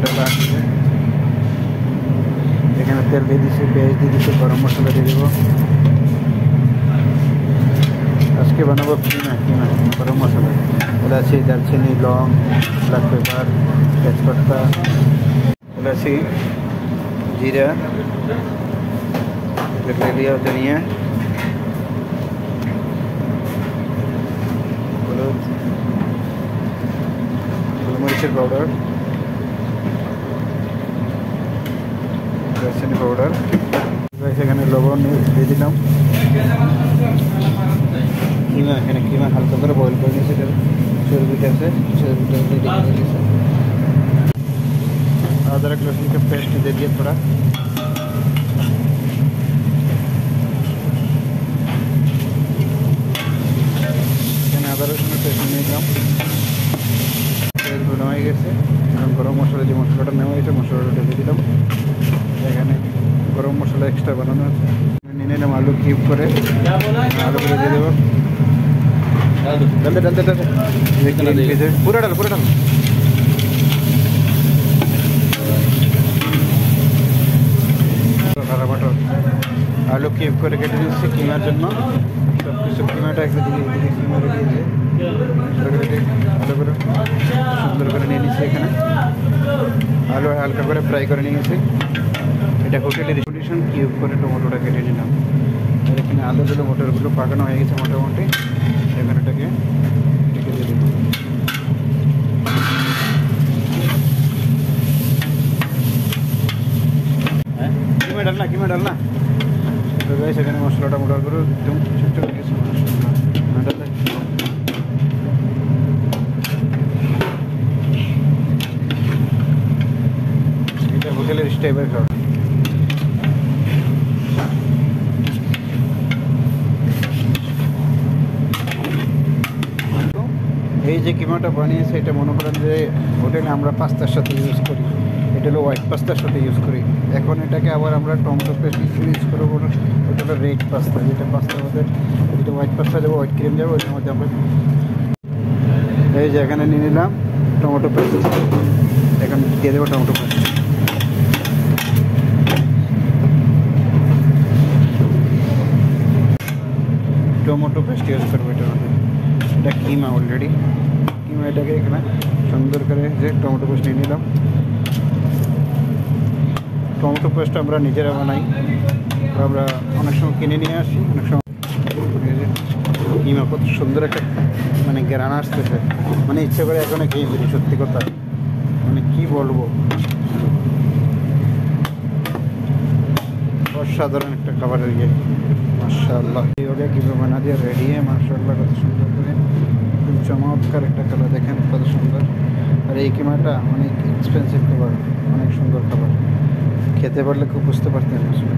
ডালা আসছে। এখানে তেল দিয়ে দিচ্ছি, পেঁয়াজ দিয়ে দিচ্ছি, গরম মশলা দিয়ে দেবো। আজকে বানাবো কিমা গরম মশলা, এলাচি, দারচিনি, লং, ব্ল্যাক পেপার, তেজপাতা, এলাচি, জিরা, ले लिया धनिया, হলুদ, গোলমরিচের পাউডার, দারচিনি পাউডার, এখানে লবণ দিয়ে দিলাম। কিমা, এখানে কিমা হালকা করে বয়েল করে নিয়েছে, চর্বিটা আছে, চর্বিটা দিয়ে দিয়েছে। अदरक लहसुन का पेस्ट दे दिया थोड़ा। আদা রসুনের পেস্ট নিয়ে নিলাম। তেল নেওয়া গেছে, এখন গরম মশলা যে মশলাটা নেওয়া হয়েছে মশলাটা ঢেলে দিলাম। এখানে গরম মশলা এক্সট্রা বানানো আছে, নিয়ে নিলাম আলু কিউব করে, আলুগুলো দিয়ে দেবো। ডালতে পুরো ডাল মটর আলু কিউব করে কেটে দিচ্ছি কিমার জন্য। সব কিছু কিমাটা একটু দিকে কিমা দিয়েছে, ভালো করে সুন্দর করে নিয়ে নিচ্ছি। এখানে আলু হালকা করে ফ্রাই করে নিয়েছি। এটা হোটেলের রেস্টুরেশন কিউব করে টমেটোটা কেটে নিলাম। আর এখানে আলুগুলো মটরগুলো পাকানো হয়ে গেছে মোটামুটি। এখানে এটাকে দিয়ে দেবো। কিমা ডালনা তো গাইস, এখানে মশলাটা মোটাগুলো একদম ছোট ছোট কিছু এটা হোটেলের স্টাইলের খাবার। এই যে কিমাটা বানিয়েছে এটা মনে করেন যে হোটেলে আমরা পাস্তার সাথে ইউজ করি, এটা হলো হোয়াইট পাস্তার সাথে ইউজ করি। এখন এটাকে আবার আমরা টমেটো পেস্ট ইউজ করবো, ওটা হলো রেড পাস্তা, যেটা পাস্তার মধ্যে যেটা হোয়াইট পাস্তা যাবো, হোয়াইট ক্রিম যাবো, ওইটার মধ্যে আমরা এই যে এখানে নিয়ে নিলাম টমেটো পেস্ট। এখন দিয়ে দেবো tomato paste. Tomato paste use করবো এটার মধ্যে। এটা কিমা অলরেডি, কিমা এটাকে এখানে সুন্দর করে যে টমেটো পেস্ট নিয়ে নিলাম। টমেটো পেস্ট আমরা নিজেরা বানাই, আমরা অনেক সময় কিনে নিয়ে আসি, অনেক সময় কিমা কত সুন্দর একটা মানে গ্রান আসতেছে, মানে ইচ্ছে করে এখানে খেয়ে ফেলি। সত্যি কথা মানে কি বলবো, অসাধারণ একটা খাবারের ইয়ে। মাশাআল্লাহ, এইভাবে কীভাবে বানা দিয়ে রেডি है মাশাআল্লাহ, কত সুন্দর করে একদম চমৎকার একটা কালার, দেখেন কত সুন্দর। আর এই কিমাটা অনেক এক্সপেন্সিভ খাবার, অনেক সুন্দর খাবার, খেতে পারলে খুব বুঝতে পারতেন আসলে।